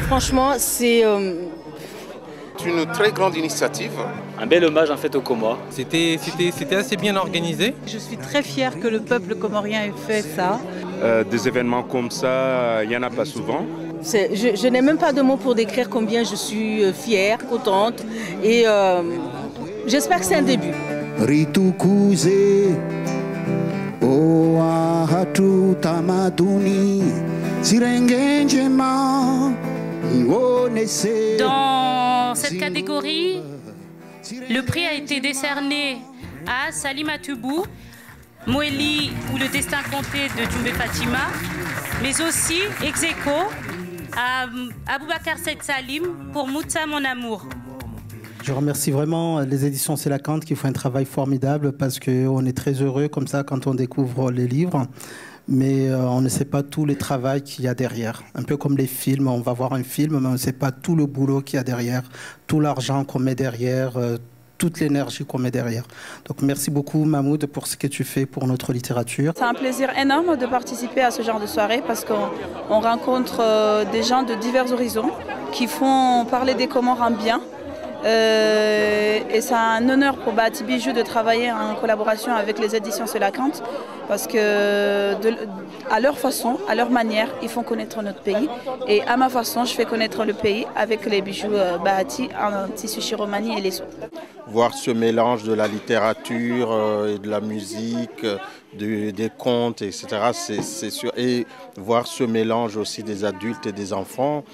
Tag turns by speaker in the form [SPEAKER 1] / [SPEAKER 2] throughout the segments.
[SPEAKER 1] Franchement, c'est
[SPEAKER 2] une très grande initiative.
[SPEAKER 3] Un bel hommage en fait aux Comores.
[SPEAKER 4] C'était assez bien organisé.
[SPEAKER 5] Je suis très fière que le peuple comorien ait fait ça.
[SPEAKER 6] Des événements comme ça, il n'y en a pas souvent.
[SPEAKER 1] Je n'ai même pas de mots pour décrire combien je suis fière, contente et j'espère que c'est un début.
[SPEAKER 7] Dans cette catégorie, le prix a été décerné à Salima Toubou, Moeli ou le destin compté de Djoumbé Fatima, mais aussi ex aequo à Aboubacar Said Salim pour Moutsa Mon Amour.
[SPEAKER 8] Je remercie vraiment les éditions Selakant qui font un travail formidable parce qu'on est très heureux comme ça quand on découvre les livres. Mais on ne sait pas tout le travail qu'il y a derrière. Un peu comme les films, on va voir un film, mais on ne sait pas tout le boulot qu'il y a derrière, tout l'argent qu'on met derrière, toute l'énergie qu'on met derrière. Donc merci beaucoup Mahmoud pour ce que tu fais pour notre littérature.
[SPEAKER 5] C'est un plaisir énorme de participer à ce genre de soirée parce qu'on rencontre des gens de divers horizons qui font parler des Comores en bien. Et c'est un honneur pour Bahati Bijou de travailler en collaboration avec les éditions Selakant parce que à leur façon, à leur manière, ils font connaître notre pays et à ma façon, je fais connaître le pays avec les bijoux Bahati en tissu chiromani et les sous.
[SPEAKER 2] Voir ce mélange de la littérature et de la musique, des contes, etc. C'est sûr. Et voir ce mélange aussi des adultes et des enfants,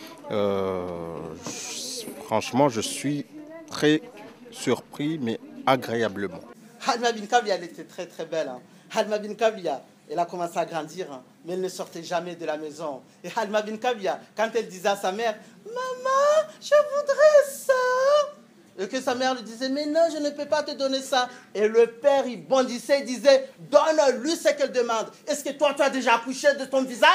[SPEAKER 2] franchement, je suis très surpris, mais agréablement.
[SPEAKER 9] Halma Bin Kabia, elle était très très belle. Hein. Halma Bin Kabia, elle a commencé à grandir, hein, mais elle ne sortait jamais de la maison. Et Halma Bin Kabia, quand elle disait à sa mère, « Maman, je voudrais ça !» Et que sa mère lui disait, « Mais non, je ne peux pas te donner ça. » Et le père, il bondissait, il disait, « Donne-lui ce qu'elle demande. Est-ce que toi, tu as déjà accouché de ton visage ?»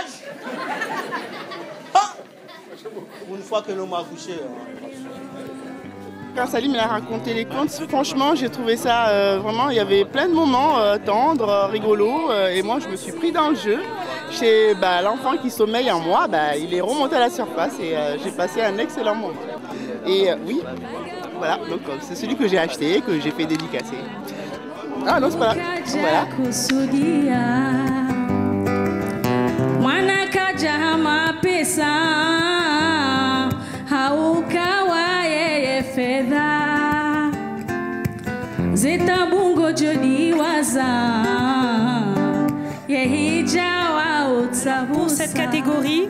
[SPEAKER 9] Une fois que l'homme a accouché...
[SPEAKER 10] Quand Salim a raconté les contes, franchement, j'ai trouvé ça vraiment, il y avait plein de moments tendres, rigolos, et moi, je me suis pris dans le jeu. Chez l'enfant qui sommeille en moi, il est remonté à la surface et j'ai passé un excellent moment. Et oui, voilà, donc c'est celui que j'ai acheté, que j'ai fait dédicacer. Ah non, c'est pas là. Donc, voilà.
[SPEAKER 7] Pour cette catégorie,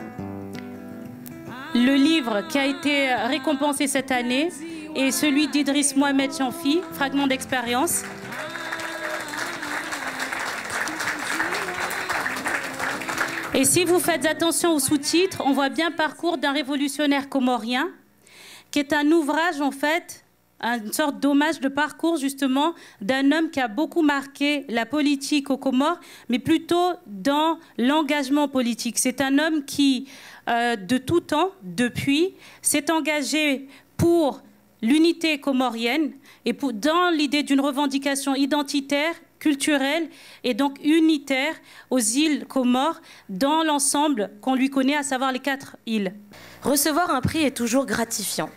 [SPEAKER 7] le livre qui a été récompensé cette année est celui d'Idriss Mohamed Chanfi, Fragment d'expérience. Et si vous faites attention aux sous-titres, on voit bien Parcours d'un révolutionnaire comorien, qui est un ouvrage en fait, une sorte d'hommage de parcours justement d'un homme qui a beaucoup marqué la politique aux Comores, mais plutôt dans l'engagement politique. C'est un homme qui, de tout temps, depuis, s'est engagé pour l'unité comorienne et dans l'idée d'une revendication identitaire, culturelle et donc unitaire aux îles Comores dans l'ensemble qu'on lui connaît, à savoir les 4 îles.
[SPEAKER 11] Recevoir un prix est toujours gratifiant.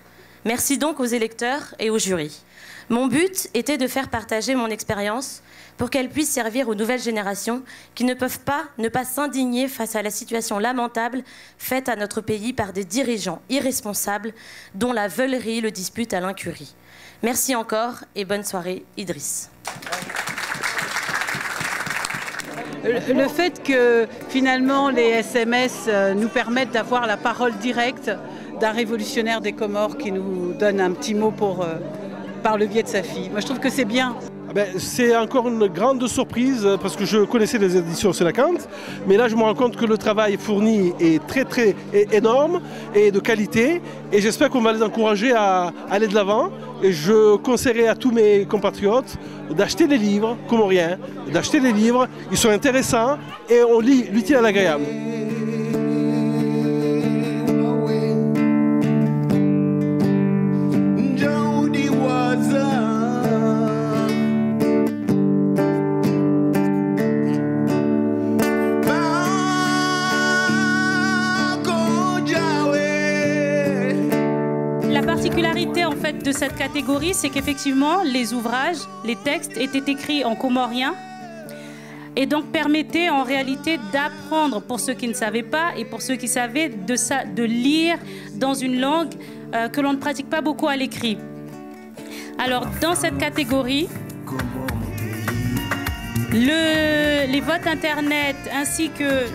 [SPEAKER 11] Merci donc aux électeurs et au jury. Mon but était de faire partager mon expérience pour qu'elle puisse servir aux nouvelles générations qui ne peuvent pas ne pas s'indigner face à la situation lamentable faite à notre pays par des dirigeants irresponsables dont la veulerie le dispute à l'incurie. Merci encore et bonne soirée, Idriss.
[SPEAKER 5] Le fait que finalement les SMS nous permettent d'avoir la parole directe d'un révolutionnaire des Comores qui nous donne un petit mot par le biais de sa fille. Moi je trouve que c'est bien.
[SPEAKER 12] C'est encore une grande surprise parce que je connaissais les éditions Selakant, mais là je me rends compte que le travail fourni est très énorme et de qualité et j'espère qu'on va les encourager à aller de l'avant et je conseillerais à tous mes compatriotes d'acheter les livres comoriens, d'acheter les livres, ils sont intéressants et on lit l'utile à l'agréable.
[SPEAKER 7] particularité en fait de cette catégorie, c'est qu'effectivement les ouvrages, les textes étaient écrits en comorien et donc permettaient en réalité d'apprendre pour ceux qui ne savaient pas et pour ceux qui savaient de lire dans une langue que l'on ne pratique pas beaucoup à l'écrit. Alors dans cette catégorie, les votes internet ainsi que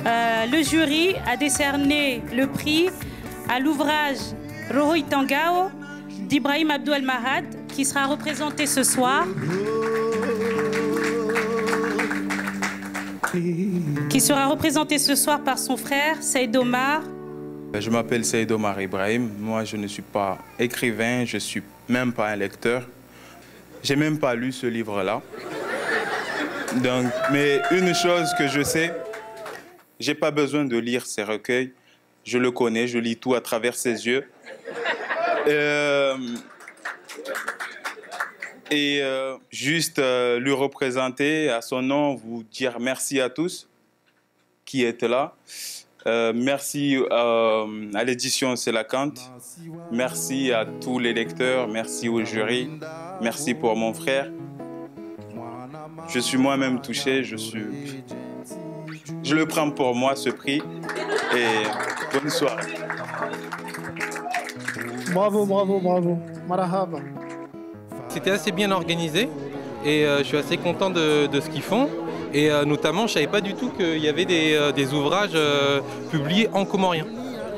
[SPEAKER 7] le jury a décerné le prix à l'ouvrage Roho Itangao d'Ibrahim Abdou El-Mahad qui sera représenté ce soir. Qui sera représenté ce soir par son frère Saïd Omar.
[SPEAKER 13] Je m'appelle Saïd Omar Ibrahim. Moi, je ne suis pas écrivain, je ne suis même pas un lecteur. J'ai même pas lu ce livre-là. Donc, mais une chose que je sais, j'ai pas besoin de lire ces recueils. Je le connais, je lis tout à travers ses yeux. Juste lui représenter à son nom, vous dire merci à tous qui êtes là. Merci à l'édition C'est la Cante. Merci à tous les lecteurs, merci au jury, merci pour mon frère. Je suis moi-même touché, je le prends pour moi ce prix et bonne soirée.
[SPEAKER 14] Bravo, bravo, bravo. Marahaba.
[SPEAKER 4] C'était assez bien organisé et je suis assez content de ce qu'ils font. Et notamment, je ne savais pas du tout qu'il y avait des ouvrages publiés en comorien.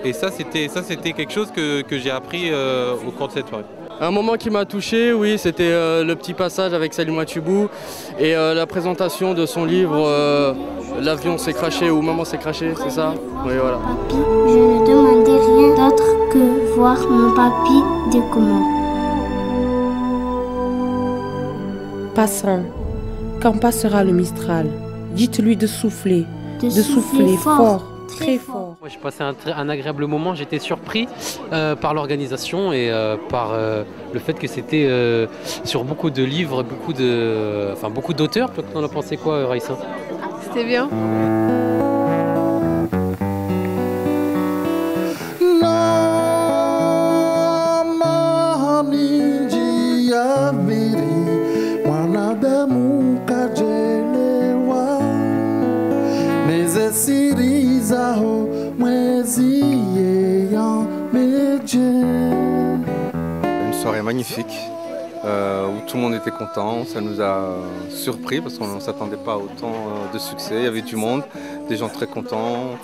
[SPEAKER 4] Et ça, c'était quelque chose que j'ai appris au cours de cette soirée.
[SPEAKER 15] Un moment qui m'a touché, oui, c'était le petit passage avec Salim Ouachibou et la présentation de son livre L'avion s'est craché ou Maman s'est craché, c'est ça? Oui, voilà.
[SPEAKER 16] Papy, je ne demandais rien d'autre que voir mon papy des Comores.
[SPEAKER 17] Passant, quand passera le Mistral, dites-lui de souffler fort, très fort.
[SPEAKER 18] J'ai passé un agréable moment, j'étais surpris par l'organisation et par le fait que c'était sur beaucoup de livres, beaucoup d'auteurs. Toi, tu en as pensé quoi, Raïssa?
[SPEAKER 19] C'était bien.
[SPEAKER 20] Une soirée magnifique où tout le monde était content. Ça nous a surpris parce qu'on ne s'attendait pas à autant de succès. Il y avait du monde, des gens très contents.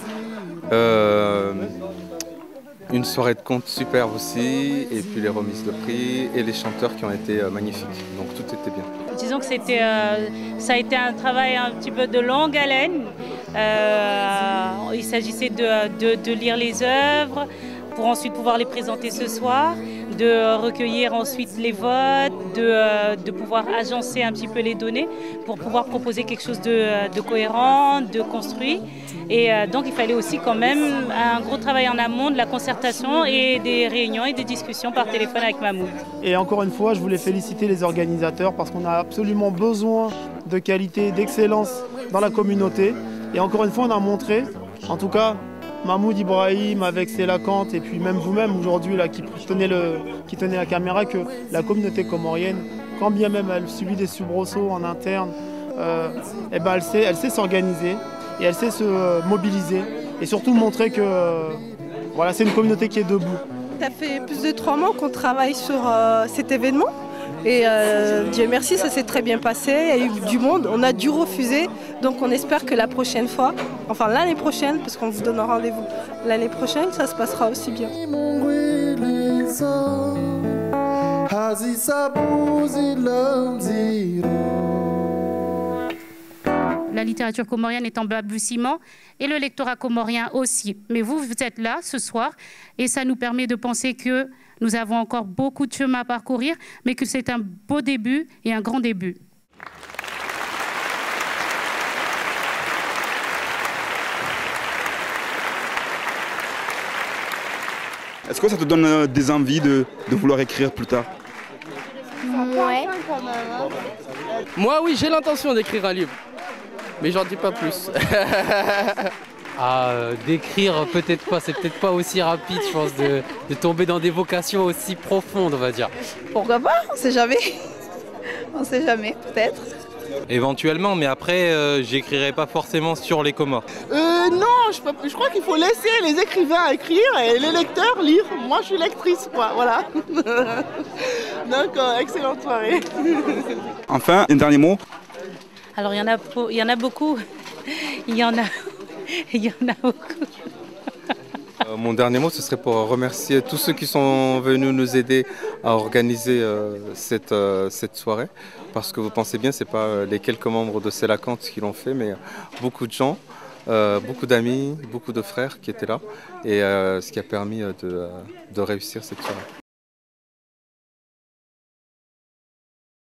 [SPEAKER 20] Une soirée de contes superbe aussi, et puis les remises de prix et les chanteurs qui ont été magnifiques. Donc tout était bien.
[SPEAKER 7] Disons que ça a été un travail un petit peu de longue haleine. Il s'agissait de lire les œuvres pour ensuite pouvoir les présenter ce soir, de recueillir ensuite les votes, de pouvoir agencer un petit peu les données pour pouvoir proposer quelque chose de cohérent, de construit. Et donc il fallait aussi quand même un gros travail en amont de la concertation et des réunions et des discussions par téléphone avec Mahmoud.
[SPEAKER 14] Et encore une fois, je voulais féliciter les organisateurs parce qu'on a absolument besoin de qualité, d'excellence dans la communauté. Et encore une fois, on a montré, en tout cas, Mahmoud Ibrahim avec C'est la Cante et puis même vous-même aujourd'hui là qui tenez la caméra, que la communauté comorienne, quand bien même elle subit des soubresauts en interne, elle sait s'organiser et elle sait se mobiliser et surtout montrer que voilà, c'est une communauté qui est debout.
[SPEAKER 19] Ça fait plus de 3 mois qu'on travaille sur cet événement. Et Dieu merci, ça s'est très bien passé, il y a eu du monde, on a dû refuser, donc on espère que la prochaine fois, enfin l'année prochaine, parce qu'on vous donne un rendez-vous l'année prochaine, ça se passera aussi bien.
[SPEAKER 7] La littérature comorienne est en balbutiement et le lectorat comorien aussi. Mais vous êtes là ce soir et ça nous permet de penser que nous avons encore beaucoup de chemin à parcourir, mais que c'est un beau début et un grand début.
[SPEAKER 21] Est-ce que ça te donne des envies de vouloir écrire plus tard?
[SPEAKER 16] Ouais.
[SPEAKER 15] Moi, oui, j'ai l'intention d'écrire un livre, mais j'en dis pas plus.
[SPEAKER 18] D'écrire, peut-être pas, c'est peut-être pas aussi rapide, je pense, de tomber dans des vocations aussi profondes, on va dire.
[SPEAKER 5] Pourquoi pas? On sait jamais. On sait jamais, peut-être.
[SPEAKER 4] Éventuellement, mais après, j'écrirai pas forcément sur les Comores.
[SPEAKER 10] Non, je crois qu'il faut laisser les écrivains écrire et les lecteurs lire. Moi, je suis lectrice, quoi, voilà. Donc, excellente soirée.
[SPEAKER 21] Enfin, un dernier mot.
[SPEAKER 7] Alors, il y en a beaucoup. Il y en a beaucoup.
[SPEAKER 20] Mon dernier mot, ce serait pour remercier tous ceux qui sont venus nous aider à organiser cette soirée. Parce que vous pensez bien, ce n'est pas les quelques membres de C'est la Cante qui l'ont fait, mais beaucoup de gens, beaucoup d'amis, beaucoup de frères qui étaient là. Et ce qui a permis de réussir cette soirée.